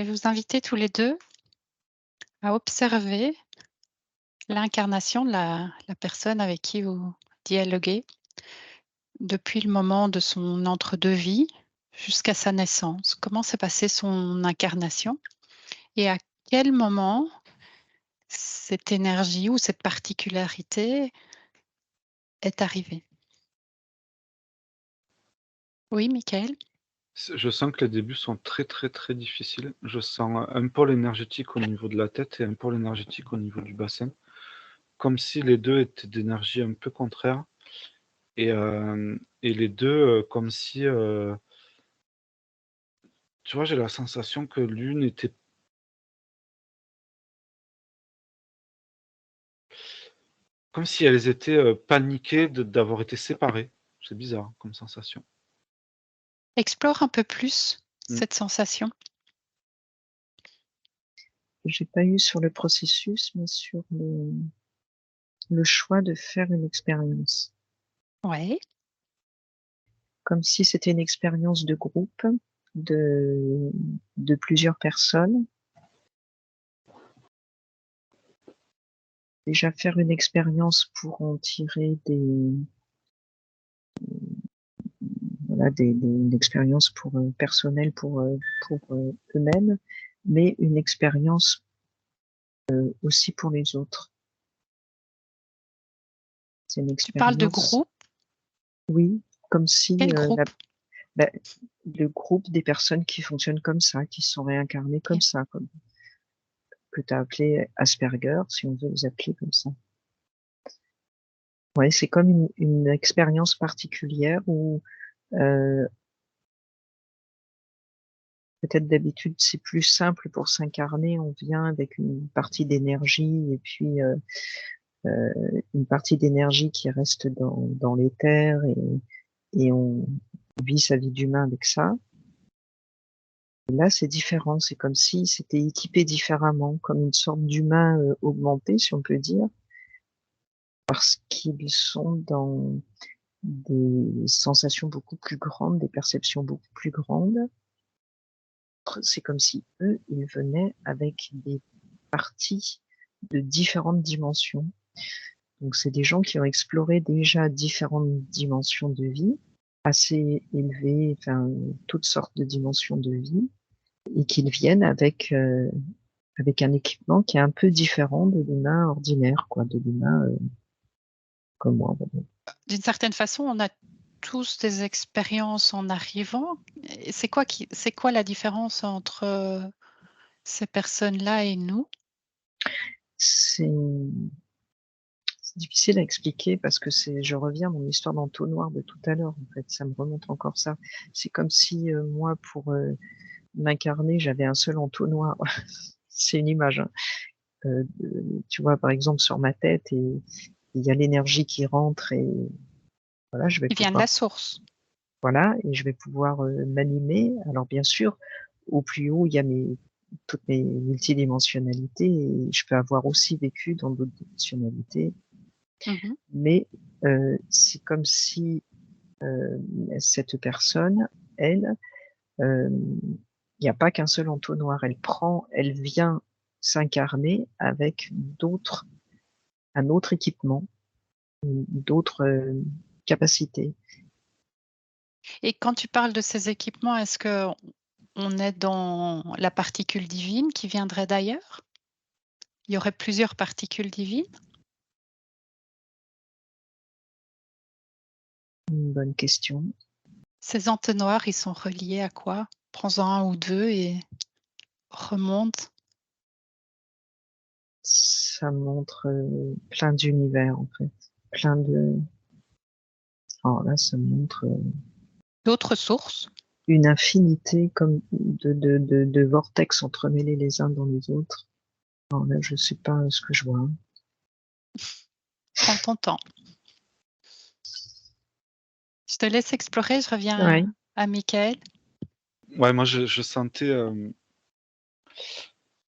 vais vous inviter tous les 2 à observer l'incarnation de la personne avec qui vous dialoguez depuis le moment de son entre-deux-vie jusqu'à sa naissance. Comment s'est passée son incarnation et à quel moment cette énergie ou cette particularité est arrivée? Oui, Michael? Je sens que les débuts sont très, très, très difficiles. Je sens un pôle énergétique au niveau de la tête et un pôle énergétique au niveau du bassin, comme si les 2 étaient d'énergie un peu contraires et les 2, comme si, tu vois, j'ai la sensation que l'une était comme si elles étaient, paniquées d'avoir été séparées. C'est bizarre comme sensation. Explore un peu plus Mmh. cette sensation. J'ai pas eu sur le processus, mais sur le choix de faire une expérience. Ouais. Comme si c'était une expérience de groupe, de de plusieurs personnes. Déjà faire une expérience pour en tirer voilà, une expérience pour, personnelle pour, eux-mêmes, mais une expérience, aussi pour les autres. C'est une Tu parles de expérience groupe? oui, comme si, Quel la groupe? bah, le groupe des personnes qui fonctionnent comme ça, qui sont réincarnées comme OK. ça, comme que tu as appelé Asperger, si on veut les appeler comme ça. Ouais, c'est comme une expérience particulière où, heu, peut-être d'habitude c'est plus simple pour s'incarner, on vient avec une partie d'énergie et puis, une partie d'énergie qui reste dans l'éther et on vit sa vie d'humain avec ça. Et là, c'est différent, c'est comme si c'était équipé différemment, comme une sorte d'humain, augmenté, si on peut dire, parce qu'ils sont dans des sensations beaucoup plus grandes, des perceptions beaucoup plus grandes. C'est comme si eux, ils venaient avec des parties de différentes dimensions. Donc c'est des gens qui ont exploré déjà différentes dimensions de vie, assez élevées, enfin, toutes sortes de dimensions de vie et qu'ils viennent avec un équipement qui est un peu différent de l'humain ordinaire, quoi, de l'humain, comme moi, on va dire. D'une certaine façon, on a tous des expériences en arrivant et c'est quoi la différence entre, ces personnes-là et nous? C'est c'est difficile à expliquer parce que je reviens à mon histoire d'entonnoir de tout à l'heure, en fait, ça me remonte encore ça. C'est comme si, moi, pour, m'incarner, j'avais un seul entonnoir. C'est une image, hein. Tu vois, par exemple, sur ma tête et il y a l'énergie qui rentre et voilà, je vais Qui vient de la pouvoir source. voilà et je vais pouvoir, m'animer. Alors bien sûr, au plus haut, il y a toutes mes multidimensionnalités et je peux avoir aussi vécu dans d'autres dimensionnalités. Mmh. Mais, c'est comme si, cette personne, elle, il y a pas qu'un seul entonnoir. Elle vient s'incarner avec un autre équipement, d'autres, capacités. Et quand tu parles de ces équipements, est-ce qu'on est dans la particule divine qui viendrait d'ailleurs? Il y aurait plusieurs particules divines? Une bonne question. Ces entonnoirs, ils sont reliés à quoi? Prends-en un ou 2 et remonte. Ça montre, plein d'univers, en fait. Plein de alors là, ça montre, D'autres sources? une infinité comme de vortex entremêlés les uns dans les autres. Alors là, je sais pas ce que je vois, hein. Prends ton temps. Je te laisse explorer, je reviens Ouais, à Michael. Ouais, moi je sentais,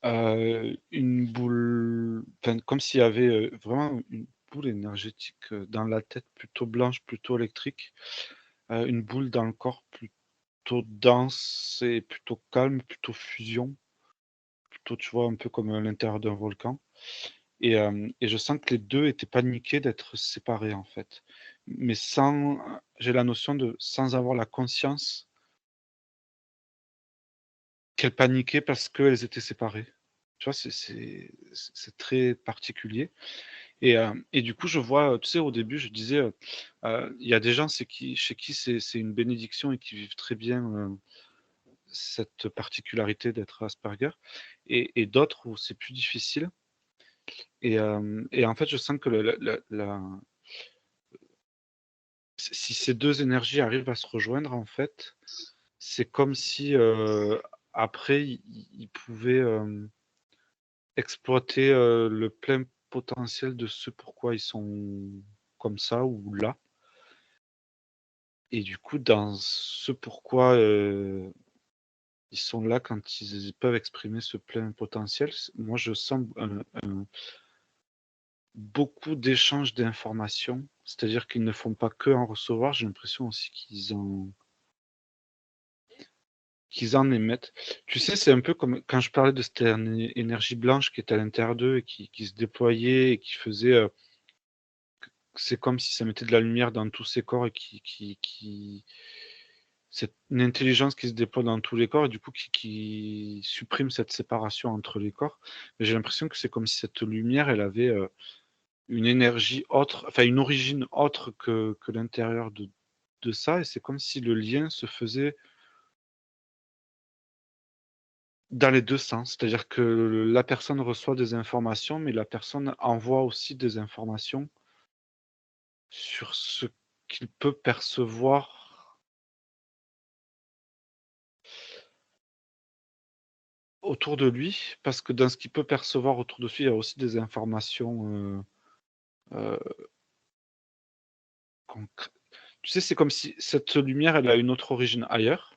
une boule, enfin, comme s'il y avait, vraiment une boule énergétique, dans la tête plutôt blanche, plutôt électrique, une boule dans le corps plutôt dense et plutôt calme, plutôt fusion. plutôt, tu vois, un peu comme l'intérieur d'un volcan. Et je sens que les 2 étaient paniqués d'être séparés, en fait. Mais sans j'ai la notion de sans avoir la conscience qu'elles paniquaient parce qu'elles étaient séparées. Tu vois, c'est très particulier et du coup, je vois, tu sais, au début, je disais, il y a des gens chez qui c'est une bénédiction et qui vivent très bien, cette particularité d'être Asperger et d'autres où c'est plus difficile et en fait, je sens que le la si ces 2 énergies arrivent à se rejoindre, en fait, c'est comme si, après ils pouvaient, exploiter, le plein potentiel de ce pourquoi ils sont comme ça ou là et du coup, dans ce pourquoi, ils sont là quand ils peuvent exprimer ce plein potentiel, moi je sens beaucoup d'échanges d'informations, c'est-à-dire qu'ils ne font pas que en recevoir, j'ai l'impression aussi qu'ils en émettent. Tu sais, c'est un peu comme quand je parlais de cette énergie blanche qui était à l'intérieur d'eux et qui se déployait et qui faisait, c'est comme si ça mettait de la lumière dans tous ces corps et qui c'est une intelligence qui se déploie dans tous les corps et du coup qui supprime cette séparation entre les corps. Mais j'ai l'impression que c'est comme si cette lumière, elle avait, une énergie autre, enfin une origine autre que l'intérieur de ça et c'est comme si le lien se faisait dans les 2 sens. C'est-à-dire que la personne reçoit des informations, mais la personne envoie aussi des informations sur ce qu'il peut percevoir autour de lui. Parce que dans ce qu'il peut percevoir autour de lui, il y a aussi des informations, heu, concr tu sais, c'est comme si cette lumière, elle a une autre origine ailleurs.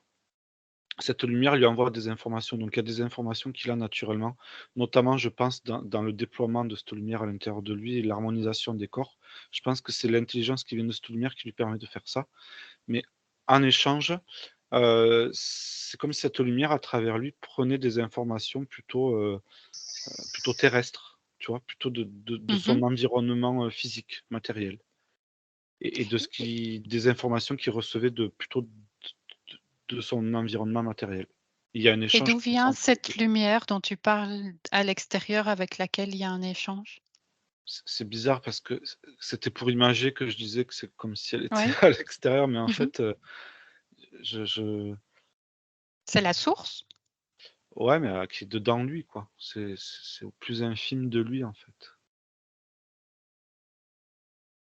Cette lumière lui envoie des informations, donc il y a des informations qu'il a naturellement, notamment je pense dans le déploiement de cette lumière à l'intérieur de lui et l'harmonisation des corps. Je pense que c'est l'intelligence qui vient de cette lumière qui lui permet de faire ça, mais en échange, c'est comme si cette lumière à travers lui prenait des informations plutôt terrestres, tu vois? Plutôt de Mmh. son environnement, physique, matériel et de ce qui des informations qu'il recevait de son environnement matériel. Il y a un Et échange d'où comme ça vient entre les cette 2. lumière dont tu parles à l'extérieur avec laquelle il y a un échange? C'est bizarre parce que c'était pour imager que je disais que c'est comme si elle était Oui. à l'extérieur, mais en Mmh. fait, je C'est la source? ouais, mais qui est dedans lui, quoi. C'est au plus infime de lui, en fait.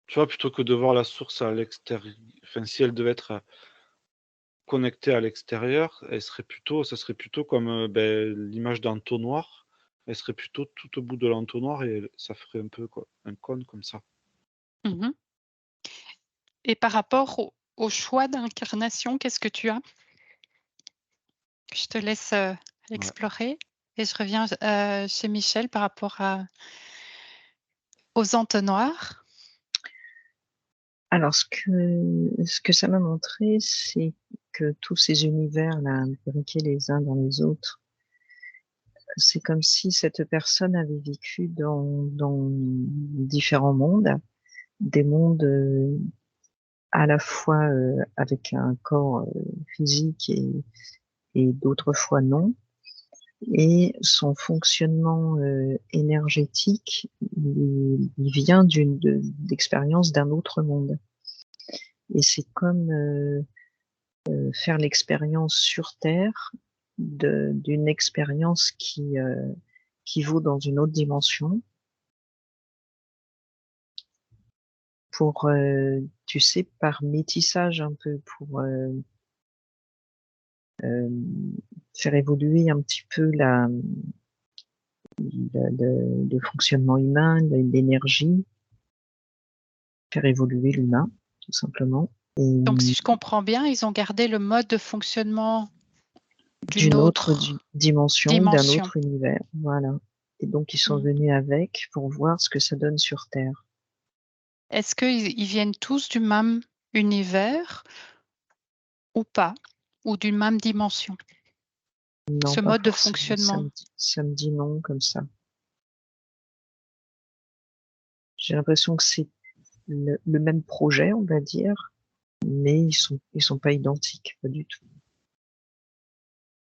Tu vois? Plutôt que de voir la source à l'extérieur, enfin, si elle devait être, connectée à l'extérieur, elle serait plutôt ça serait plutôt comme, l'image d'entonnoir. Elle serait plutôt tout au bout de l'entonnoir et ça ferait un peu quoi, un cône comme ça. Mmh. Et par rapport au choix d'incarnation, qu'est-ce que tu as? Je te laisse, Ouais. explorer et je reviens, chez Michel par rapport aux entonnoirs. Alors ce que ça m'a montré, c'est que tous ces univers-là, imbriqués les uns dans les autres, c'est comme si cette personne avait vécu dans différents mondes, des mondes, à la fois, avec un corps, physique et d'autres fois non. Et son fonctionnement, énergétique, il vient d'expériences d'un autre monde. Et c'est comme, faire l'expérience sur terre d'une expérience qui vaut dans une autre dimension pour, tu sais, par métissage un peu pour, faire évoluer un petit peu le fonctionnement humain, l'énergie, faire évoluer l'humain, tout simplement. Et Donc si je comprends bien, ils ont gardé le mode de fonctionnement d'une d'une autre autre dimension, d'un dimension. autre univers, voilà. Et donc ils sont Mmh. venus avec pour voir ce que ça donne sur Terre. Est-ce qu'ils viennent tous du même univers ou pas? Ou d'une même dimension? Non, ce pas mode de forcément. fonctionnement? Ça me dit non comme ça. J'ai l'impression que c'est le même projet, on va dire, mais ils sont pas identiques, pas du tout.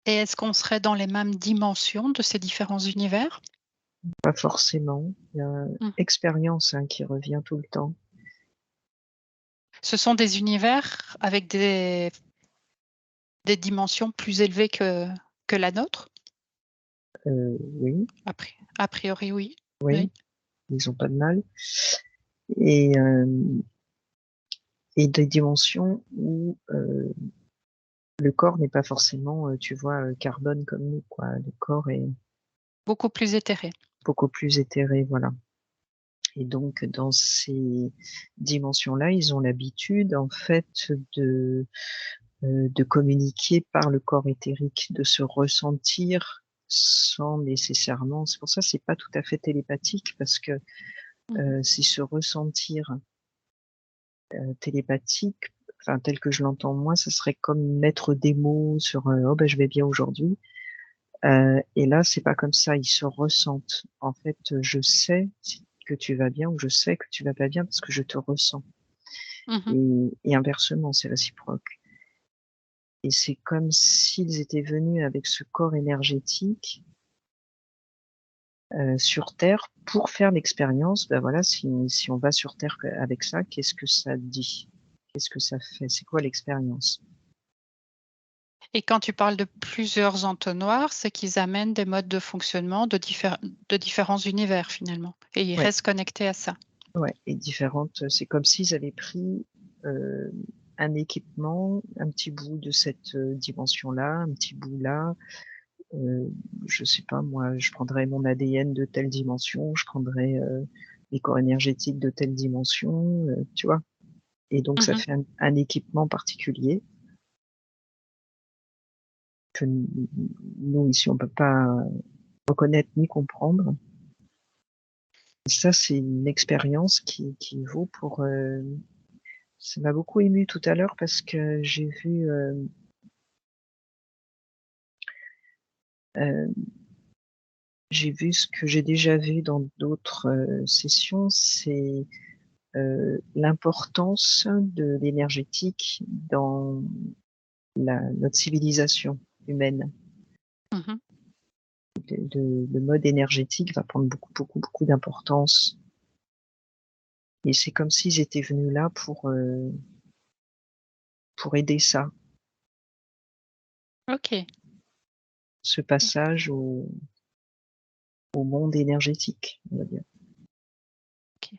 Et est-ce qu'on serait dans les mêmes dimensions de ces différents univers? Pas forcément. Il y a Mmh. expérience, hein, qui revient tout le temps. Ce sont des univers avec des dimensions plus élevées que la nôtre? Oui, A priori, oui. oui, Oui. ils ont pas de mal. Et, euh, et des dimensions où le corps n'est pas forcément, tu vois, carbone comme nous, quoi. Le corps est Beaucoup plus éthéré. beaucoup plus éthéré, voilà. Et donc, dans ces dimensions-là, ils ont l'habitude, en fait, de communiquer par le corps éthérique, de se ressentir sans nécessairement. C'est pour ça, c'est pas tout à fait télépathique parce que Mmh. c'est se ressentir télépathique, enfin tel que je l'entends moi, ça serait comme mettre des mots sur oh ben je vais bien aujourd'hui. Et là, c'est pas comme ça, ils se ressentent. En fait, je sais que tu vas bien ou je sais que tu vas pas bien parce que je te ressens. Mmh. Et inversement, c'est réciproque. Et c'est comme s'ils étaient venus avec ce corps énergétique sur Terre pour faire l'expérience. Ben voilà, si on va sur Terre avec ça, qu'est-ce que ça dit? Qu'est-ce que ça fait? C'est quoi l'expérience? Et quand tu parles de plusieurs entonnoirs, c'est qu'ils amènent des modes de fonctionnement de différents univers finalement et ils Ouais, restent connectés à ça. ouais, et différentes. C'est comme s'ils avaient pris un équipement, un petit bout de cette dimension-là, un petit bout là. Euh, je sais pas, moi, je prendrais mon ADN de telle dimension, je prendrais les corps énergétiques de telle dimension, tu vois. Et donc ça Mmh. fait un équipement particulier que nous ici on peut pas reconnaître ni comprendre. Et ça c'est une expérience qui vaut pour. Ça m'a beaucoup ému tout à l'heure parce que euh, j'ai vu ce que j'ai déjà vu dans d'autres sessions, c'est l'importance de l'énergétique dans notre civilisation humaine. Mmh. Le mode énergétique va prendre beaucoup d'importance. Et c'est comme s'ils étaient venus là pour aider ça, OK. ce passage au monde énergétique, on va dire. OK.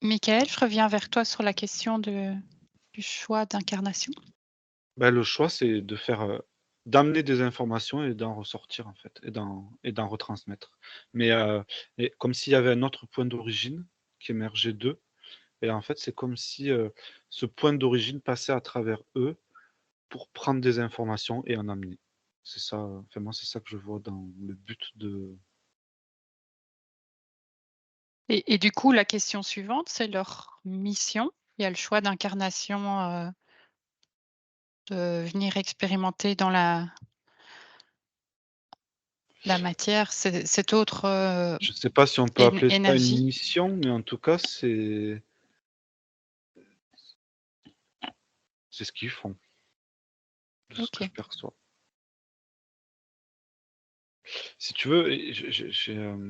Michael, je reviens vers toi sur la question du choix d'incarnation. Bah, le choix, c'est d'amener des informations et d'en ressortir, en fait, et d'en retransmettre. Mais, et comme s'il y avait un autre point d'origine qui émergeait d'eux et en fait, c'est comme si, ce point d'origine passait à travers eux pour prendre des informations et en amener. C'est ça, enfin moi, c'est ça que je vois dans le but de Et du coup, la question suivante, c'est leur mission. Il y a le choix d'incarnation, de venir expérimenter dans la matière, cette autre, je sais pas si on peut appeler ça une énergie. mission, mais en tout cas, c'est ce qu'ils font, de ce que je OK. perçois. Si tu veux, et j'ai,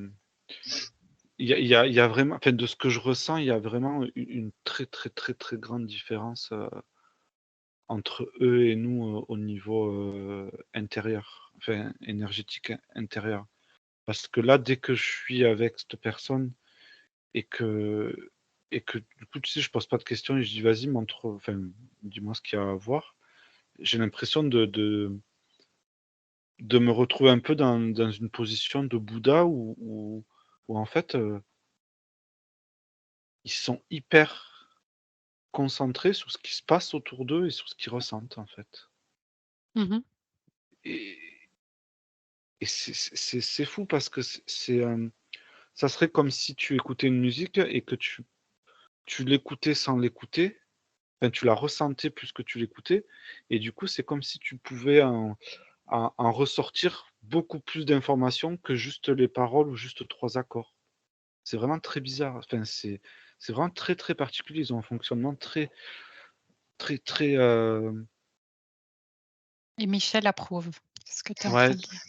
il y a vraiment, enfin, de ce que je ressens, il y a vraiment une très, très, très, très grande différence, entre eux et nous, au niveau, intérieur, enfin énergétique intérieur. Parce que là, dès que je suis avec cette personne et que du coup, tu sais, je pose pas de questions et je dis: «Vas-y, montre, enfin, dis-moi ce qu'il y a à voir». J'ai l'impression de me retrouver un peu dans une position de Bouddha où en fait, ils sont hyper concentrés sur ce qui se passe autour d'eux et sur ce qu'ils ressentent, en fait. Mmh. Et c'est fou parce que ça serait comme si tu écoutais une musique et que tu l'écoutais sans l'écouter, enfin tu la ressentais plus que tu l'écoutais et du coup, c'est comme si tu pouvais en ressortir beaucoup plus d'informations que juste les paroles ou juste 3 accords. C'est vraiment très bizarre. Enfin, c'est vraiment très, très particulier. Ils ont un fonctionnement très, très, très, Et Michel approuve. C'est ce que tu es en ouais, train de dire.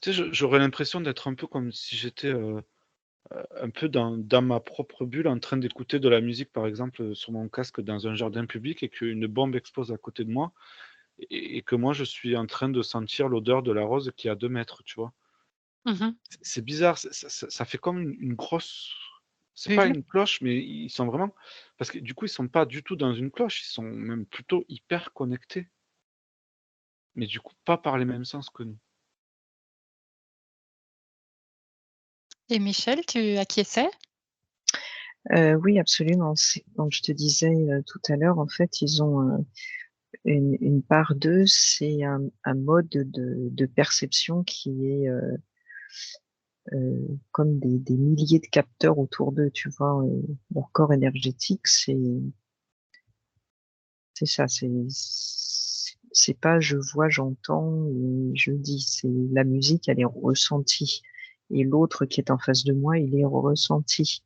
tu sais, j'aurais l'impression d'être un peu comme si j'étais, un peu dans ma propre bulle en train d'écouter de la musique, par exemple, sur mon casque dans un jardin public et qu'une bombe explose à côté de moi et que moi je suis en train de sentir l'odeur de la rose qui est à 2 mètres, tu vois? Mmh. C'est bizarre, ça fait comme une grosse, c'est pas Bulle? une cloche, mais ils sont vraiment, parce que du coup, ils sont pas du tout dans une cloche, ils sont même plutôt hyper connectés, mais du coup, pas par les mêmes sens que nous. Et Michel, tu acquiesçais? Oui, absolument. Donc je te disais tout à l'heure, en fait, ils ont une part d'eux, c'est un mode de perception qui est comme des milliers de capteurs autour d'eux, tu vois. Leur corps énergétique, c'est ça, c'est pas je vois, j'entends et je dis, c'est la musique, elle est ressentie. Et l'autre qui est en face de moi, il est ressenti.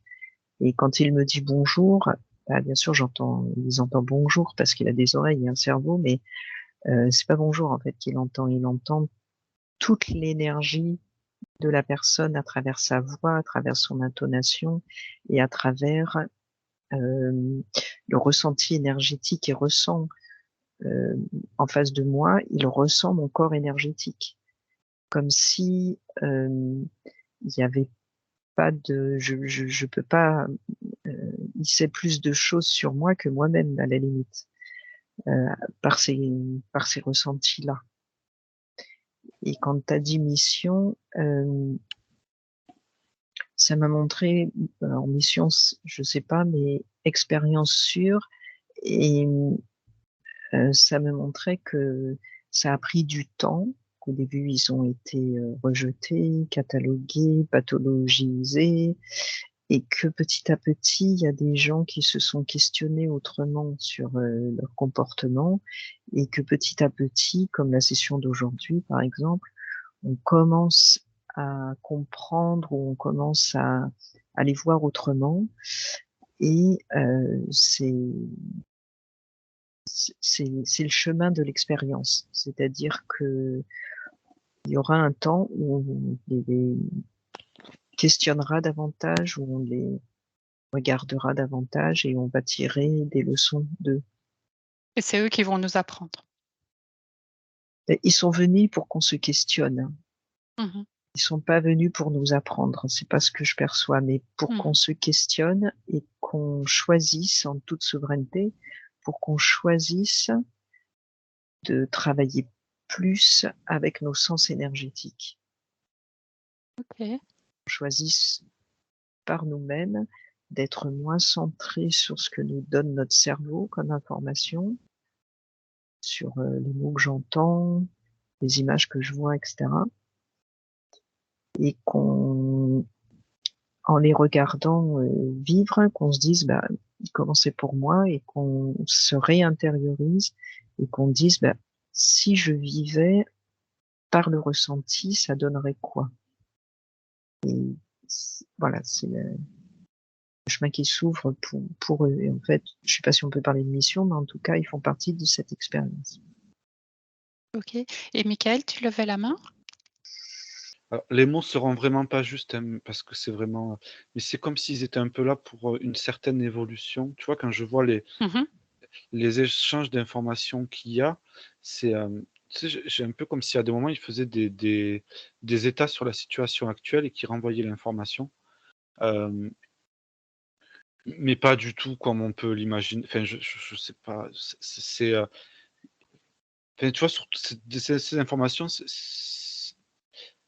Et quand il me dit bonjour, bah, bien sûr, ils entendent bonjour parce qu'il a des oreilles et un cerveau, mais c'est pas bonjour en fait qu'il entend. Il entend toute l'énergie de la personne à travers sa voix, à travers son intonation et à travers le ressenti énergétique qu'il ressent euh, en face de moi. Il ressent mon corps énergétique, comme si il y avait pas de, je peux pas. Il sait plus de choses sur moi que moi-même à la limite, euh, par ces ressentis-là. Et quand tu as dit mission, ça m'a montré, en mission, je sais pas, mais expérience sûre, et ça me montrait que ça a pris du temps. Au début, ils ont été rejetés, catalogués, pathologisés, et que petit à petit, il y a des gens qui se sont questionnés autrement sur leur comportement, et que petit à petit, comme la session d'aujourd'hui par exemple, on commence à comprendre ou on commence à les voir autrement, et c'est le chemin de l'expérience, c'est-à-dire que il y aura un temps où on les questionnera davantage, où on les regardera davantage et on va tirer des leçons d'eux. Et c'est eux qui vont nous apprendre. Ils sont venus pour qu'on se questionne. Mmh. Ils sont pas venus pour nous apprendre. C'est pas ce que je perçois, mais pour qu'on Mmh. se questionne et qu'on choisisse en toute souveraineté, pour qu'on choisisse de travailler plus avec nos sens énergétiques. OK. On choisisse par nous-mêmes d'être moins centrés sur ce que nous donne notre cerveau comme information, sur les mots que j'entends, les images que je vois, etc. Et qu'on, en les regardant vivre, qu'on se dise, bah, comment c'est pour moi, et qu'on se réintériorise et qu'on dise, bah, si je vivais par le ressenti, ça donnerait quoi? Et voilà, c'est le chemin qui s'ouvre pour eux. Et en fait, je sais pas si on peut parler de mission, mais en tout cas, ils font partie de cette expérience. OK. Et Michael, tu levais la main? Alors, les mots seront vraiment pas justes, hein, parce que c'est vraiment, mais c'est comme s'ils étaient un peu là pour, une certaine évolution. Tu vois, quand je vois Mmh. les échanges d'informations qu'il y a, c'est, tu sais, j'ai un peu comme si à des moments, ils faisaient des états sur la situation actuelle et qui renvoyaient l'information, hem, mais pas du tout comme on peut l'imaginer. Enfin, je sais pas, enfin, tu vois, sur ces informations,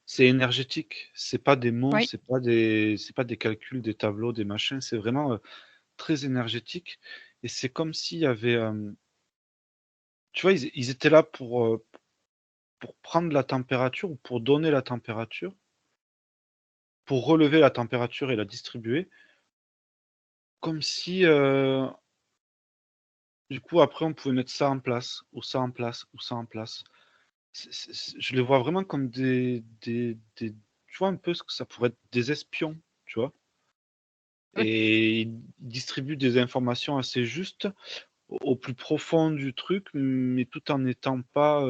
c'est énergétique, c'est pas des mots, Oui. c'est pas des calculs, des tableaux, des machins, c'est vraiment, très énergétique et c'est comme s'il y avait, tu vois, ils étaient là pour prendre la température ou pour donner la température, pour relever la température et la distribuer, comme si, du coup après on pouvait mettre ça en place ou ça en place ou ça en place. je les vois vraiment comme tu vois un peu ce que ça pourrait être des espions, tu vois. Oui. Et ils distribuent des informations assez justes au plus profond du truc, mais tout en n'étant pas,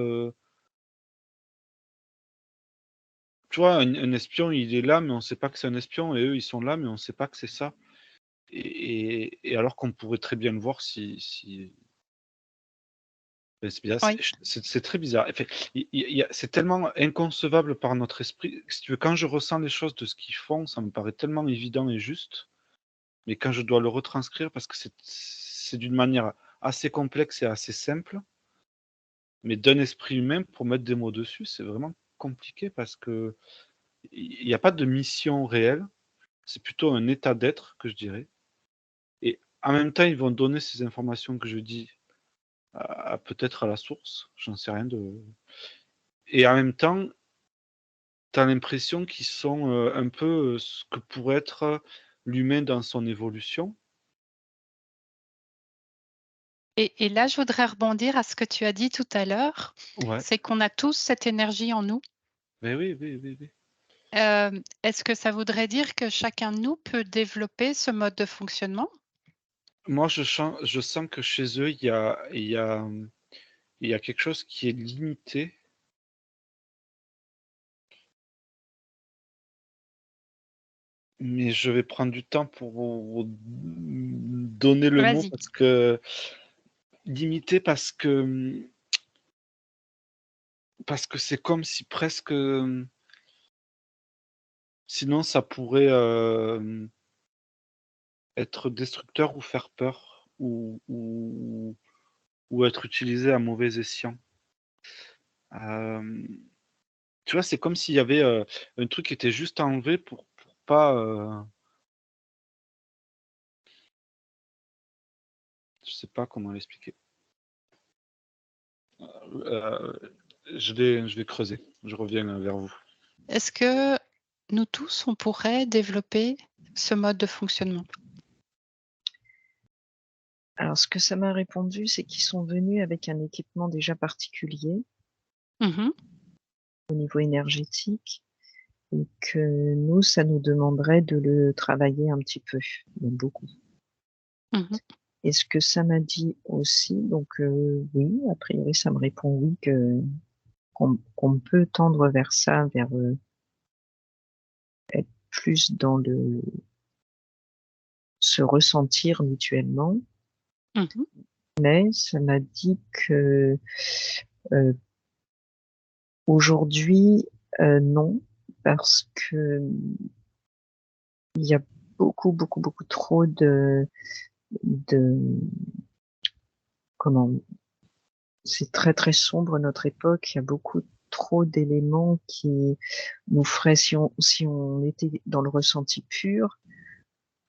tu vois, un espion, il est là, mais on sait pas que c'est un espion, et eux, ils sont là, mais on sait pas que c'est ça. Et alors qu'on pourrait très bien le voir si c'est bizarre, Oui. c'est très bizarre. Enfin, c'est tellement inconcevable par notre esprit. Si tu veux, quand je ressens les choses de ce qu'ils font, ça me paraît tellement évident et juste, mais quand je dois le retranscrire, parce que c'est d'une manière assez complexe et assez simple, mais d'un esprit humain, pour mettre des mots dessus, c'est vraiment compliqué parce que il n'y a pas de mission réelle, c'est plutôt un état d'être que je dirais. Et en même temps, ils vont donner ces informations que je dis peut-être à la source, j'en sais rien de. Et en même temps, tu as l'impression qu'ils sont un peu ce que pourrait être l'humain dans son évolution. Et là, je voudrais rebondir à ce que tu as dit tout à l'heure, Ouais, c'est qu'on a tous cette énergie en nous. mais oui, oui, oui, oui. Est-ce que ça voudrait dire que chacun de nous peut développer ce mode de fonctionnement? Moi, je sens que chez eux, il y a quelque chose qui est limité. Mais je vais prendre du temps pour donner le mot Vas-y. parce que limité parce que c'est comme si presque sinon ça pourrait être destructeur ou faire peur ou être utilisé à mauvais escient. Euh, Tu vois, c'est comme s'il y avait un truc qui était juste enlevé pour pas. Je sais pas comment l'expliquer. Euh, je vais creuser. Je reviens vers vous. Est-ce que nous tous, on pourrait développer ce mode de fonctionnement? Alors, ce que ça m'a répondu, c'est qu'ils sont venus avec un équipement déjà particulier Mmh. au niveau énergétique et que nous, ça nous demanderait de le travailler un petit peu, donc beaucoup. Mmh. Et ce que ça m'a dit aussi, donc oui, a priori, ça me répond oui que qu'on peut tendre vers ça, vers être plus dans le se ressentir mutuellement. Mmh. Mais ça m'a dit que euh, aujourd'hui, non, parce que il y a beaucoup, beaucoup, beaucoup trop de comment c'est très, très sombre notre époque. Il y a beaucoup trop d'éléments qui nous feraient, si on était dans le ressenti pur,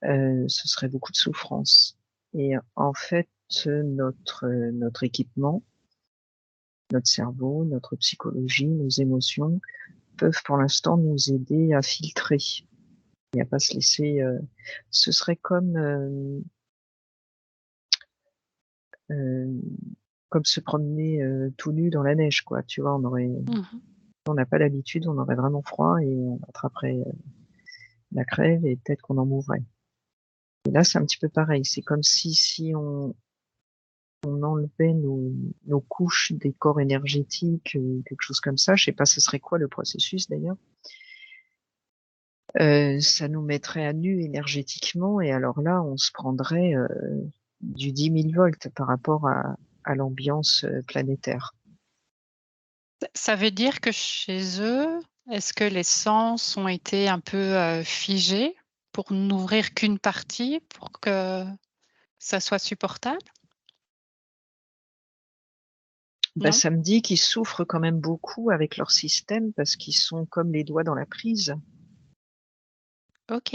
ce serait beaucoup de souffrance. Et en fait, notre équipement, notre cerveau, notre psychologie, nos émotions peuvent pour l'instant nous aider à filtrer et à pas se laisser. Ce serait euh, comme se promener tout nu dans la neige, quoi. Tu vois, Mmh. on n'a pas l'habitude, on aurait vraiment froid et on attraperait la crève et peut-être qu'on en mourrait. Et là, c'est un petit peu pareil. C'est comme si on enlevait nos couches des corps énergétiques, quelque chose comme ça. Je sais pas, ce serait quoi le processus d'ailleurs. Ça nous mettrait à nu énergétiquement et alors là, on se prendrait du 10 000 volts par rapport à l'ambiance planétaire. Ça veut dire que chez eux, est-ce que les sens ont été un peu, figés pour n'ouvrir qu'une partie pour que ça soit supportable? Bah, Non? ça me dit qu'ils souffrent quand même beaucoup avec leur système parce qu'ils sont comme les doigts dans la prise OK,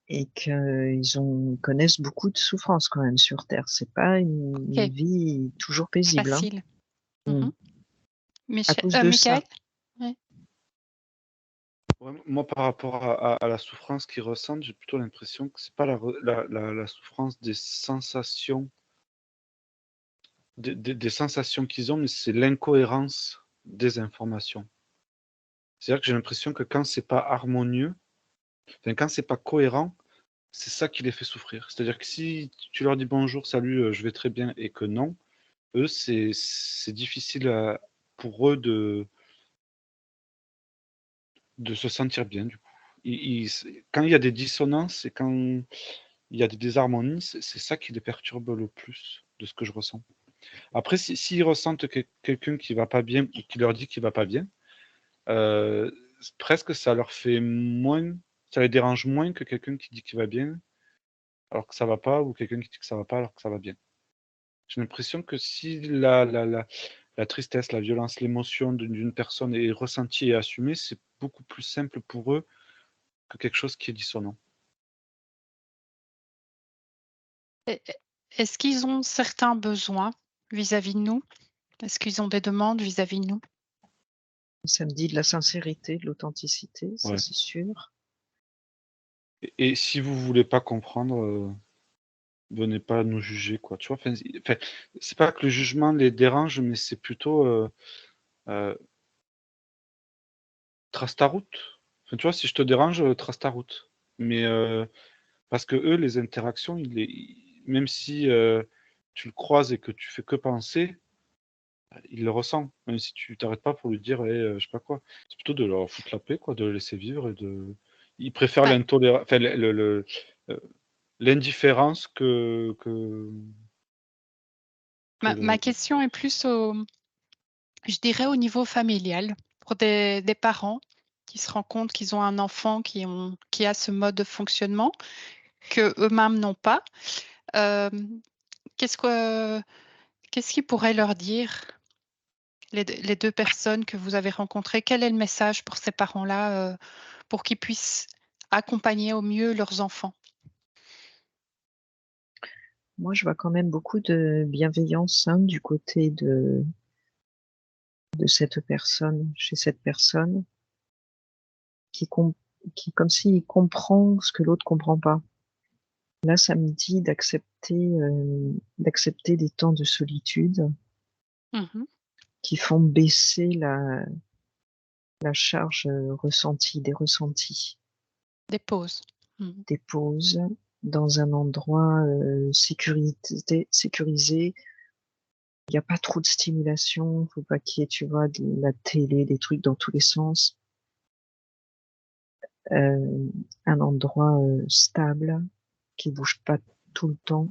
et qu'ils connaissent beaucoup de souffrances quand même sur Terre. C'est pas une OK, vie toujours paisible, hein. facile. Mm. Mmh. À cause de ça. Michael? Ouais. Ouais, moi, par rapport à la souffrance qu'ils ressentent, j'ai plutôt l'impression que c'est pas la souffrance des sensations, des sensations qu'ils ont, mais c'est l'incohérence. désinformation. C'est-à-dire que j'ai l'impression que quand c'est pas harmonieux, enfin, quand c'est pas cohérent, c'est ça qui les fait souffrir. C'est-à-dire que si tu leur dis bonjour, salut, je vais très bien, et que non, eux, c'est difficile pour eux de se sentir bien, du coup. Quand il y a des dissonances et quand il y a des désharmonies, c'est ça qui les perturbe le plus, de ce que je ressens. Après, s'ils ressentent quelqu'un qui va pas bien ou qui leur dit qu'il va pas bien, euh, presque ça leur fait moins, ça les dérange moins que quelqu'un qui dit qu'il va bien alors que ça va pas, ou quelqu'un qui dit que ça va pas alors que ça va bien. J'ai l'impression que si la tristesse, la violence, l'émotion d'une personne est ressentie et assumée, c'est beaucoup plus simple pour eux que quelque chose qui est dissonant. Et- Est-ce qu'ils ont certains besoins vis-à-vis de nous? Est-ce qu'ils ont des demandes vis-à-vis de nous? Ça me dit de la sincérité, de l'authenticité, ça Ouais. c'est sûr. Et si vous voulez pas comprendre, venez pas nous juger, quoi. Tu vois, enfin, c'est pas que le jugement les dérange, mais c'est plutôt euh, trace ta route. Enfin, tu vois, si je te dérange, trace ta route. Mais parce que eux, les interactions, même si tu le croises et que tu fais que penser, il le ressent. Même si tu t'arrêtes pas pour lui dire, je sais pas quoi. C'est plutôt de leur foutre la paix, quoi, de le laisser vivre et de. Ils préfèrent Ouais. enfin, euh, l'indifférence que Ma question est plus je dirais au niveau familial, pour des parents qui se rendent compte qu'ils ont un enfant qui a ce mode de fonctionnement, que eux-mêmes n'ont pas. Euh, qu'est-ce que, qu'est-ce qu'ils pourraient leur dire, les deux personnes que vous avez rencontrées? Quel est le message pour ces parents-là, pour qu'ils puissent accompagner au mieux leurs enfants? Moi, je vois quand même beaucoup de bienveillance du côté de cette personne, chez cette personne, qui, qui comme s'il comprend ce que l'autre comprend pas. Là, ça me dit d'accepter des temps de solitude Mhm. qui font baisser la charge ressentie, des ressentis, Des pauses. Mhm. des pauses dans un endroit sécurisé. Il n'y a pas trop de stimulation, faut pas qu'il y ait, tu vois, de la télé, des trucs dans tous les sens. Un endroit stable, qui bouge pas tout le temps.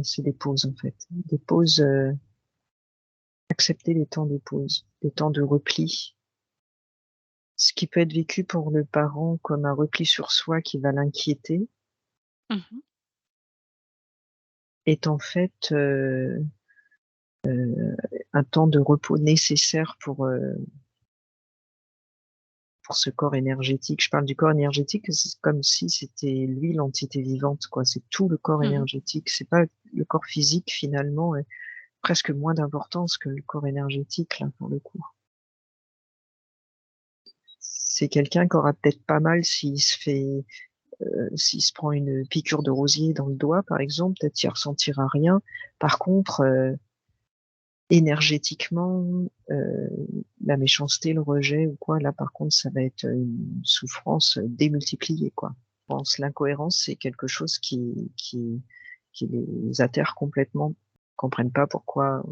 C'est des pauses en fait. Des pauses, accepter les temps de pause, les temps de repli. Ce qui peut être vécu pour le parent comme un repli sur soi qui va l'inquiéter, Mhm. est en fait un temps de repos nécessaire pour ce corps énergétique. Je parle du corps énergétique, c'est comme si c'était lui l'entité vivante, quoi. C'est tout le corps Mhm. énergétique. C'est pas le corps physique finalement, presque moins d'importance que le corps énergétique là pour le coup. C'est quelqu'un qui aura peut-être pas mal s'il se prend une piqûre de rosier dans le doigt par exemple, peut-être il ressentira rien. Par contre, énergétiquement, la méchanceté, le rejet ou quoi, là par contre, ça va être une souffrance démultipliée, quoi. Je pense l'incohérence, c'est quelque chose qui les atterre complètement. Ils comprennent pas pourquoi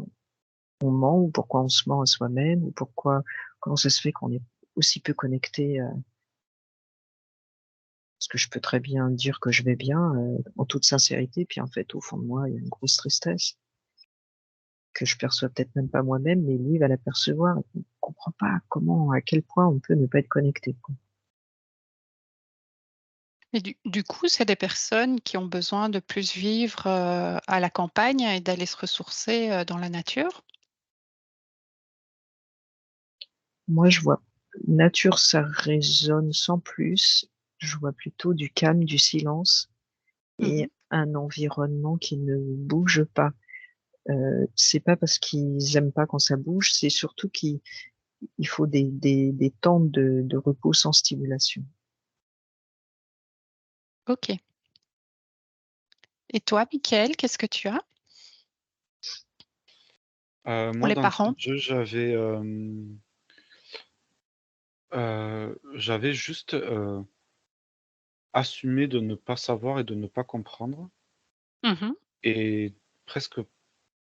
on ment ou pourquoi on se ment à soi-même ou comment ça se fait qu'on est aussi peu connecté. Parce que je peux très bien dire que je vais bien en toute sincérité, puis en fait, au fond de moi, il y a une grosse tristesse que je perçois peut-être même pas moi-même, mais lui va l'apercevoir. Il ne comprend pas comment, à quel point on peut ne pas être connecté, quoi. Et du coup, c'est des personnes qui ont besoin de plus vivre à la campagne et d'aller se ressourcer dans la nature. Moi, je vois nature, ça résonne sans plus. Je vois plutôt du calme, du silence Mhm. et un environnement qui ne bouge pas. C'est pas parce qu'ils aiment pas quand ça bouge, c'est surtout qu'il faut des temps de repos sans stimulation. Ok. Et toi, Mickaël, qu'est-ce que tu as? pour Moi, les d'entrée parents? de jeu, j'avais juste, assumé de ne pas savoir et de ne pas comprendre Mmh. et presque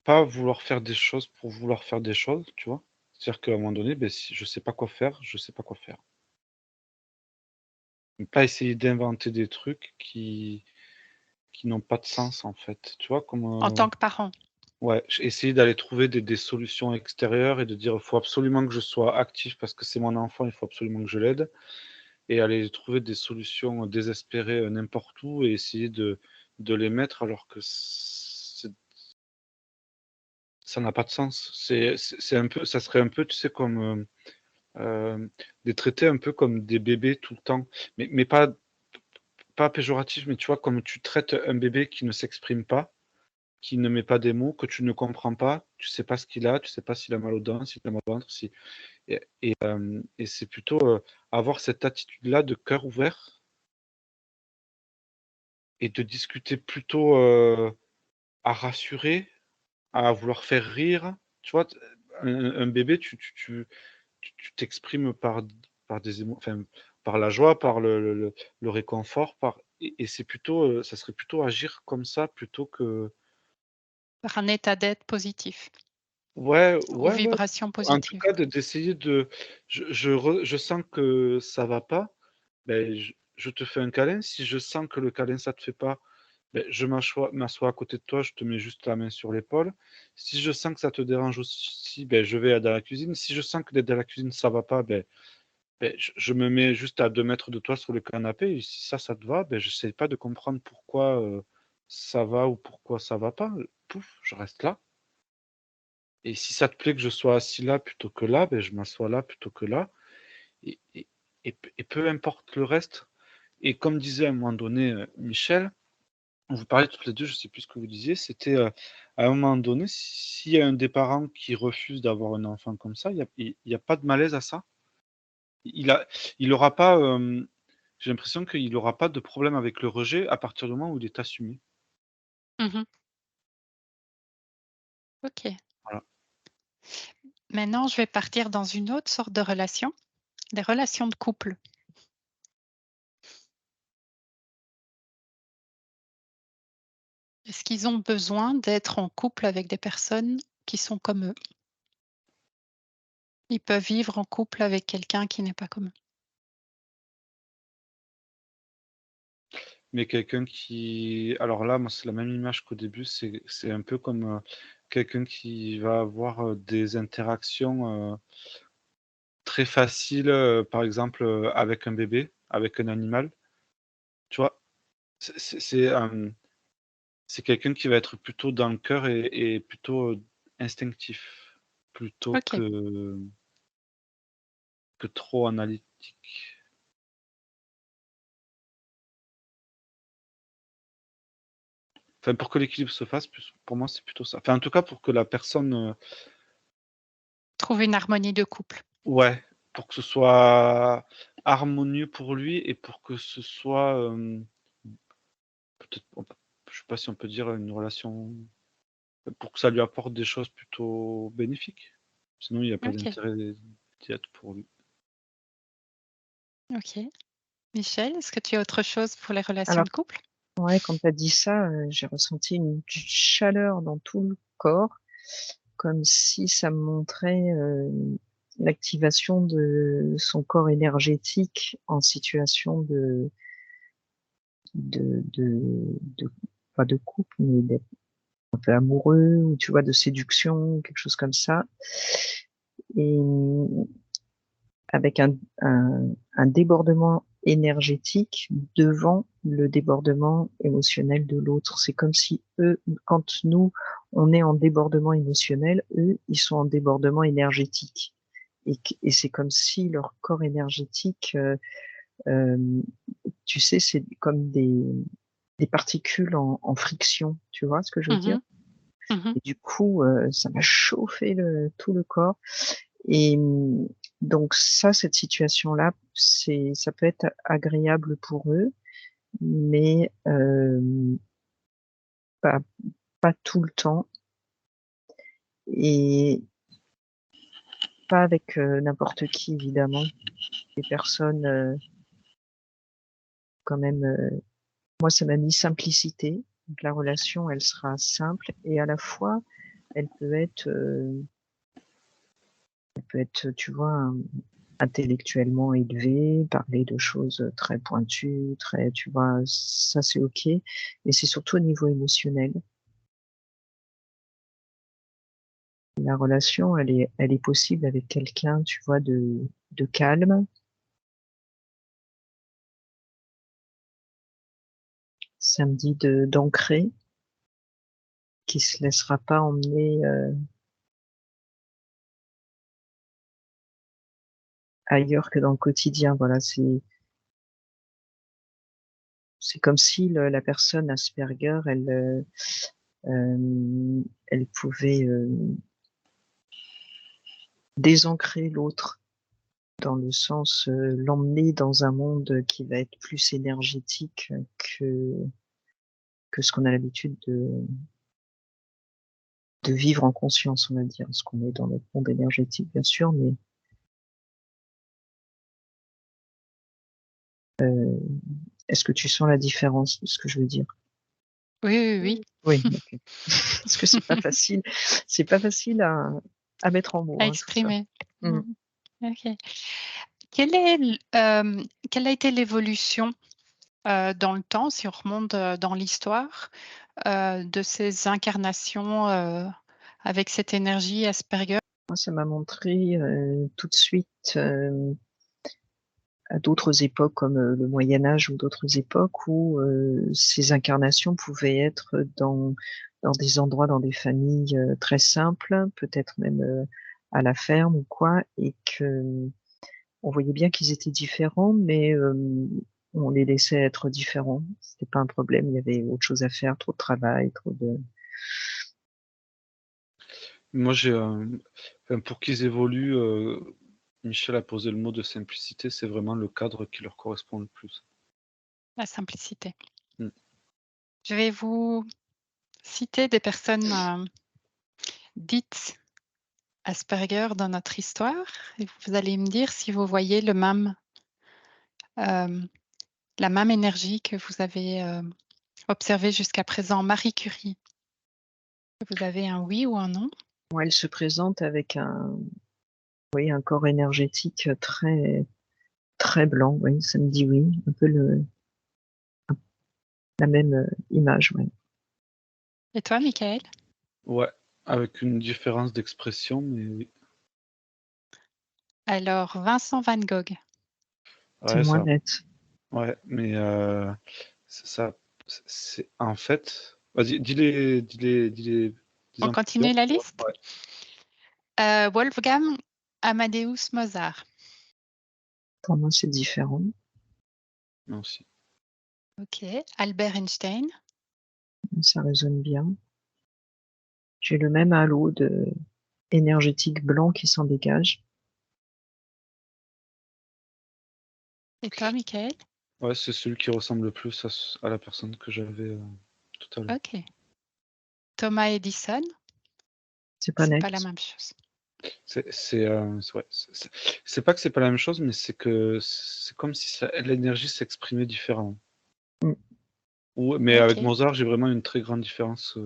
pas vouloir faire des choses pour vouloir faire des choses, tu vois? C'est-à-dire qu'à un moment donné, beh, si je sais pas quoi faire, je sais pas quoi faire. Ne pas essayer d'inventer des trucs qui n'ont pas de sens, en fait, tu vois? Comme, En tant que parent? ouais, essayer d'aller trouver des solutions extérieures et de dire: «Il faut absolument que je sois actif parce que c'est mon enfant, il faut absolument que je l'aide» et aller trouver des solutions désespérées, n'importe où et essayer de les mettre alors que ça n'a pas de sens. C'est un peu ça serait un peu, tu sais, comme, les traiter un peu comme des bébés tout le temps, mais pas péjoratif, mais tu vois, comme tu traites un bébé qui ne s'exprime pas, qui ne met pas des mots, que tu ne comprends pas, tu sais pas ce qu'il a, tu sais pas s'il a mal aux dents, s'il a mal au ventre, si et c'est plutôt, avoir cette attitude-là de cœur ouvert et de discuter plutôt, à rassurer, à vouloir faire rire. Tu vois? Un bébé, tu t'exprimes par des enfin, par la joie, par le réconfort, et c'est plutôt, ça serait plutôt agir comme ça plutôt que Par un état d'être positif, ouais, aux ouais, ouais. vibrations En tout positives. cas, d'essayer de je sens que ça va pas, beh, je te fais un câlin. Si je sens que le câlin, ça te fait pas, beh, je m'assois à côté de toi, je te mets juste la main sur l'épaule. Si je sens que ça te dérange aussi, beh, je vais dans la cuisine. Si je sens que d'être dans la cuisine, ça va pas, beh, je me mets juste à 2 mètres de toi sur le canapé et si ça te va, beh, j'essaie pas de comprendre pourquoi, ça va ou pourquoi ça va pas. Pouf, je reste là et si ça te plaît que je sois assis là plutôt que là, beh, je m'assois là plutôt que là et et et peu importe le reste et comme disait à un moment donné, Michel, vous parliez toutes les 2, je sais plus ce que vous disiez, c'était, à un moment donné, s'il y a un des parents qui refuse d'avoir un enfant comme ça, il y a pas de malaise à ça? Il a il aura pas, j'ai l'impression qu'il aura pas de problème avec le rejet à partir du moment où il est assumé. Mmh. OK. Voilà. Maintenant, je vais partir dans une autre sorte de relation, des relations de couple. Est-ce qu'ils ont besoin d'être en couple avec des personnes qui sont comme eux? Ils peuvent vivre en couple avec quelqu'un qui n'est pas comme eux. Mais quelqu'un qui alors là, moi, c'est la même image qu'au début, c'est un peu comme, quelqu'un qui va avoir, des interactions, très faciles, par exemple, avec un bébé, avec un animal, tu vois? C'est quelqu'un qui va être plutôt dans le cœur et plutôt, instinctif, plutôt OK, que trop analytique. Enfin, pour que l'équilibre se fasse, plus pour moi, c'est plutôt ça. Enfin, en tout cas, pour que la personne, trouver une harmonie de couple. ouais, pour que ce soit harmonieux pour lui et pour que ce soit, peut-être on peut je sais pas si on peut dire une relation pour que ça lui apporte des choses plutôt bénéfiques. Sinon, il y a pas OK, d'intérêt d'y être pour lui. OK. Michel, est-ce que tu as autre chose pour les relations Alors de couple? ouais, quand tu as dit ça, j'ai ressenti une chaleur dans tout le corps, comme si ça me montrait, l'activation de son corps énergétique en situation de pas de couple, mais d'être un peu amoureux ou tu vois, de séduction, quelque chose comme ça et avec un débordement énergétique devant le débordement émotionnel de l'autre. C'est comme si eux, quand nous, on est en débordement émotionnel, eux, ils sont en débordement énergétique. Et c'est comme si leur corps énergétique, tu sais, c'est comme des particules en friction. Tu vois ce que je veux Mmh dire? mh. Mmh. Et du coup, ça m'a chauffé tout le corps. Et donc ça, cette situation-là, ça peut être agréable pour eux, mais pas tout le temps et pas avec n'importe qui, évidemment. Des personnes quand même. Moi, ça m'a mis simplicité. Donc, la relation, elle sera simple et à la fois, elle peut être, tu vois, intellectuellement élevée, parler de choses très pointues, très, tu vois, ça c'est ok. Mais c'est surtout au niveau émotionnel. La relation, elle est possible avec quelqu'un, tu vois, de calme. Ça me dit d'ancrer, qui se laissera pas emmener ailleurs que dans le quotidien. Voilà, c'est comme si la personne Asperger, elle pouvait désancrer l'autre dans le sens l'emmener dans un monde qui va être plus énergétique que que ce qu'on a l'habitude de vivre en conscience, on va dire, parce qu'on est dans notre monde énergétique, bien sûr, mais euh, est-ce que tu sens la différence de ce que je veux dire? Oui, oui, oui. Oui, ok. Parce que c'est pas facile à mettre en mots, À hein, tout ça. exprimer. Mm. OK. Quelle a été l'évolution, dans le temps, si on remonte, dans l'histoire, de ces incarnations, avec cette énergie Asperger? Moi, ça m'a montré tout de suite à d'autres époques comme le Moyen Âge ou d'autres époques où ces incarnations pouvaient être dans des endroits, dans des familles très simples, peut-être même à la ferme ou quoi, et que on voyait bien qu'ils étaient différents, mais on les laissait être différents. C'était pas un problème. Il y avait autre chose à faire, trop de travail, trop de. Moi, enfin, pour qu'ils évoluent, Michel a posé le mot de simplicité, c'est vraiment le cadre qui leur correspond le plus. La simplicité. Mm. Je vais vous citer des personnes, dites Asperger dans notre histoire et vous allez me dire si vous voyez la même énergie que vous avez, observée jusqu'à présent. Marie Curie, vous avez un oui ou un non? Moi, elle se présente avec oui, un corps énergétique très très blanc. Oui, ça me dit oui, un peu la même image. Oui. Et toi, Michael? Ouais, avec une différence d'expression, mais oui. Alors, Vincent Van Gogh. C'est Ouais, moins ça. net. Ouais, mais ça, c'est en fait. Vas-y, dis On en plusieurs. continue la Ouais, liste? ouais, Wolfgang Amadeus Mozart. Pour moi, c'est différent. non, aussi. OK. Albert Einstein. Ça résonne bien. J'ai le même halo énergétique blanc qui s'en dégage. Et toi, Michael? Ouais, c'est celui qui ressemble le plus à la personne que j'avais tout à l'heure. OK. Thomas Edison. C'est pas C'est net. pas la même chose. Ouais, c'est pas que c'est pas la même chose, mais c'est que c'est comme si l'énergie s'exprimait différemment. Mm. Mais avec OK. Mozart, j'ai vraiment une très grande différence.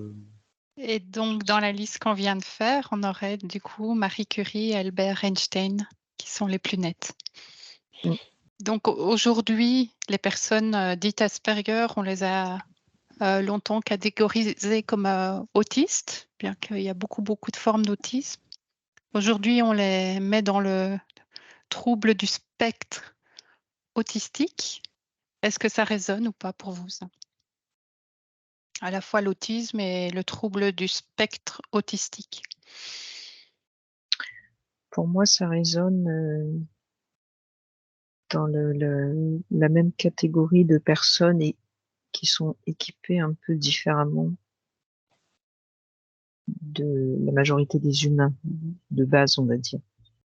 Et donc, dans la liste qu'on vient de faire, on aurait du coup Marie Curie et Albert Einstein qui sont les plus nets. Mm. Donc aujourd'hui, les personnes dites Asperger, on les a longtemps catégorisées comme autistes, bien qu'il y a beaucoup, beaucoup de formes d'autisme. Aujourd'hui, on les met dans le trouble du spectre autistique. Est-ce que ça résonne ou pas pour vous, ça? À la fois l'autisme et le trouble du spectre autistique. Pour moi, ça résonne dans la même catégorie de personnes et qui sont équipées un peu différemment de la majorité des humains de base, on va dire.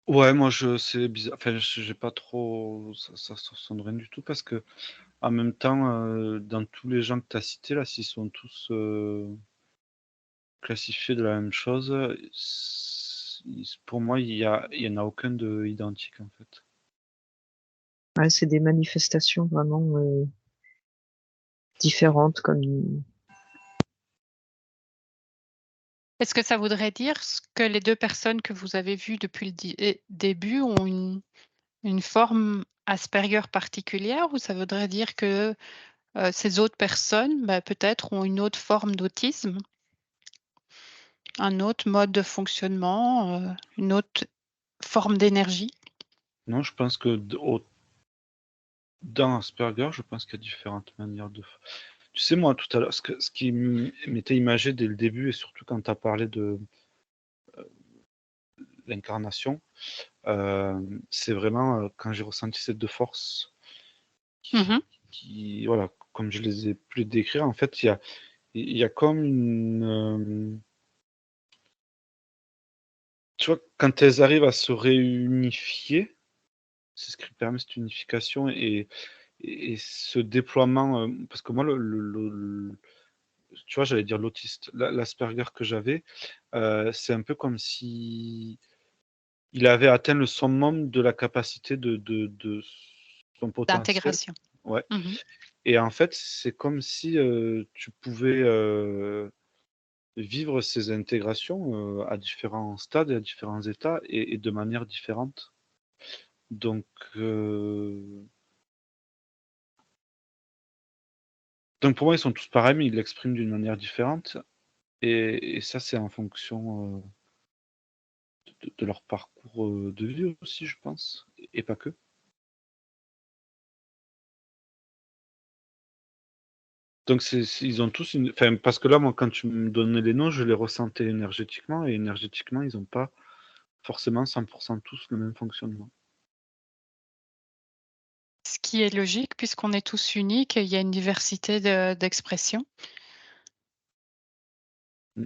Ouais, moi, c'est bizarre. Enfin, j'ai pas trop. Ça ressemble rien du tout parce que, en même temps, dans tous les gens que tu as cités là, s'ils sont tous classifiés de la même chose. Pour moi, il y en a aucun de identique en fait. Ouais, c'est des manifestations vraiment différentes, comme Est-ce que ça voudrait dire que les 2 personnes que vous avez vues depuis le début ont une forme Asperger particulière, ou ça voudrait dire que, ces autres personnes, bah, peut-être ont une autre forme d'autisme? Un autre mode de fonctionnement, une autre forme d'énergie? Non, je pense que dans Asperger, je pense qu'il y a différentes manières de. Tu sais, moi, tout à l'heure, ce qui m'était imagé dès le début, et surtout quand tu as parlé de l'incarnation, c'est vraiment quand j'ai ressenti ces deux forces Mmh. voilà, comme je les ai pu les décrire, en fait, il y a comme une. Tu vois, quand elles arrivent à se réunifier, c'est ce qui permet cette unification et ce déploiement, parce que moi, tu vois, j'allais dire l'autiste, l'Asperger que j'avais, c'est un peu comme si il avait atteint le summum de la capacité de son potentiel. D'intégration. Ouais. Mmh. Et en fait, c'est comme si tu pouvais vivre ces intégrations à différents stades et à différents états et de manière différente. Donc, euh, donc pour moi, ils sont tous pareils, mais ils l'expriment d'une manière différente. Et ça, c'est en fonction de leur parcours de vie aussi, je pense, et pas que. Donc, ils ont tous une. Enfin, parce que là, moi, quand tu me donnais les noms, je les ressentais énergétiquement, et énergétiquement, ils n'ont pas forcément 100% tous le même fonctionnement. Ce qui est logique puisqu'on est tous uniques et il y a une diversité d'expressions. Mm.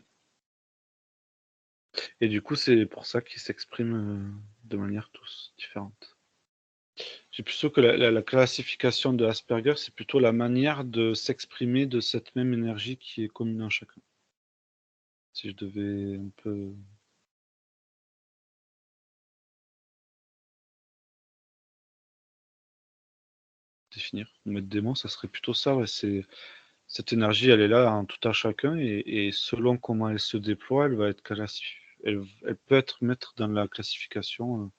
Et du coup, c'est pour ça qu'ils s'expriment de manière tous différente. C'est plutôt que la classification de Asperger, c'est plutôt la manière de s'exprimer de cette même énergie qui est commune en chacun. Si je devais un peu définir, mettre des mots, ça serait plutôt ça. Ouais, cette énergie, elle est là en tout à chacun et selon comment elle se déploie, elle va être elle peut être mettre dans la classification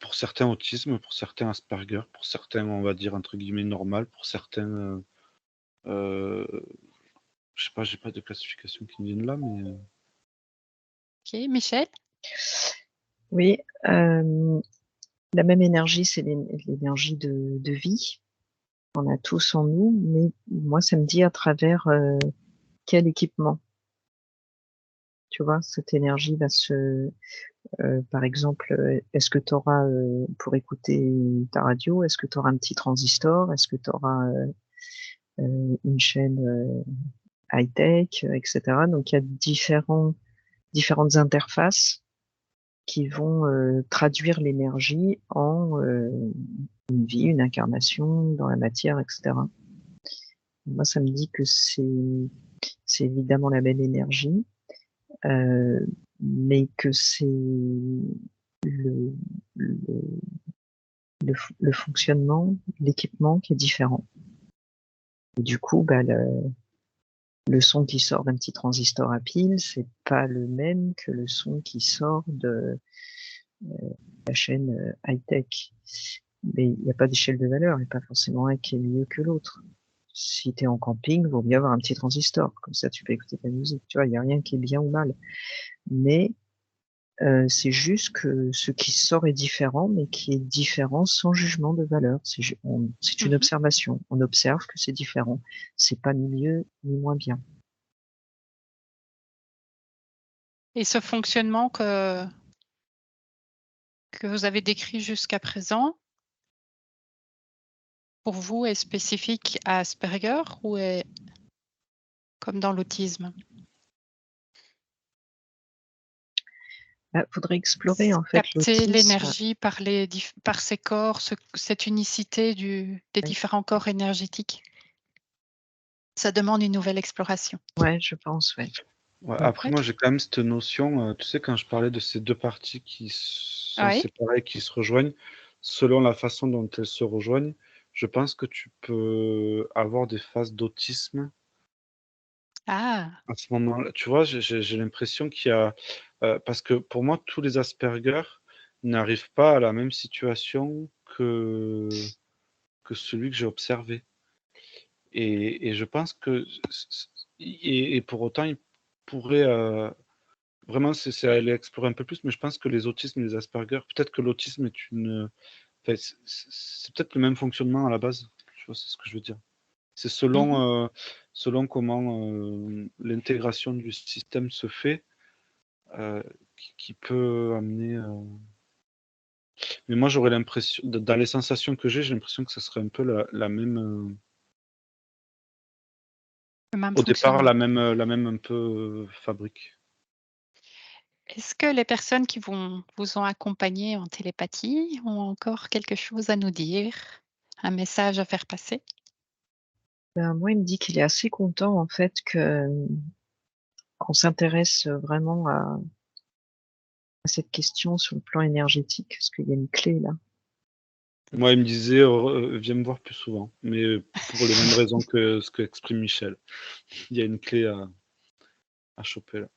pour certains autisme, pour certains Asperger, pour certains, on va dire entre guillemets normal, pour certains, euh, je sais pas, j'ai pas de classification qui me viennent là, mais OK, Michel? oui, la même énergie, c'est l'énergie de vie. On a tous en nous, mais moi, ça me dit à travers quel équipement. Tu vois, cette énergie va par exemple, est-ce que tu auras, pour écouter ta radio, est-ce que tu auras un petit transistor? Est-ce que tu auras une chaîne high-tech, etc. Donc, il y a différentes interfaces qui vont traduire l'énergie en une vie, une incarnation dans la matière, etc. Moi, ça me dit que c'est évidemment la même énergie, euh, mais que c'est le, le, le fonctionnement, l'équipement qui est différent. Et du coup, bah, le son qui sort d'un petit transistor à pile, c'est pas le même que le son qui sort de la chaîne high-tech. Mais il n'y a pas d'échelle de valeur, il n'y a pas forcément un qui est mieux que l'autre. Si tu es en camping, il vaut mieux avoir un petit transistor, comme ça tu peux écouter ta musique. Tu vois, il n'y a rien qui est bien ou mal. Mais c'est juste que ce qui sort est différent, mais qui est différent sans jugement de valeur. C'est une Mmh. observation. On observe que c'est différent. C'est pas ni mieux ni moins bien. Et ce fonctionnement que vous avez décrit jusqu'à présent, pour vous, est spécifique à Asperger ou est comme dans l'autisme? Faudrait explorer en fait Capter l'autisme. l'énergie par ces corps, cette unicité des Ouais. différents corps énergétiques. Ça demande une nouvelle exploration. Ouais, je pense, ouais. Ouais, Mm. après, moi, OK. j'ai quand même cette notion, tu sais, quand je parlais de ces deux parties qui sont Oui. séparées, qui se rejoignent, selon la façon dont elles se rejoignent, je pense que tu peux avoir des phases d'autisme Ah! à ce moment-là. Tu vois, j'ai l'impression qu'il y a, parce que pour moi, tous les Asperger n'arrivent pas à la même situation que celui que j'ai observé. Et je pense que et pour autant, il pourrait, vraiment, c'est à aller explorer un peu plus, mais je pense que les autismes et les Asperger, peut-être que l'autisme est une, enfin, c'est peut-être le même fonctionnement à la base. Tu vois, c'est ce que je veux dire. C'est Mmh. selon comment, l'intégration du système se fait, qui peut amener, mais moi, j'aurais l'impression dans les sensations que j'ai l'impression que ça serait un peu la même, Le même au départ, fonctionnement. la même un peu, fabrique. Est-ce que les personnes qui vous ont accompagné en télépathie ont encore quelque chose à nous dire? Un message à faire passer? Ben, moi, il me dit qu'il est assez content, en fait, qu'on s'intéresse vraiment à cette question sur le plan énergétique, parce qu'il y a une clé là. Moi, il me disait: «Viens me voir plus souvent», mais pour les mêmes raisons que ce qu'exprime Michel. Il y a une clé à choper là.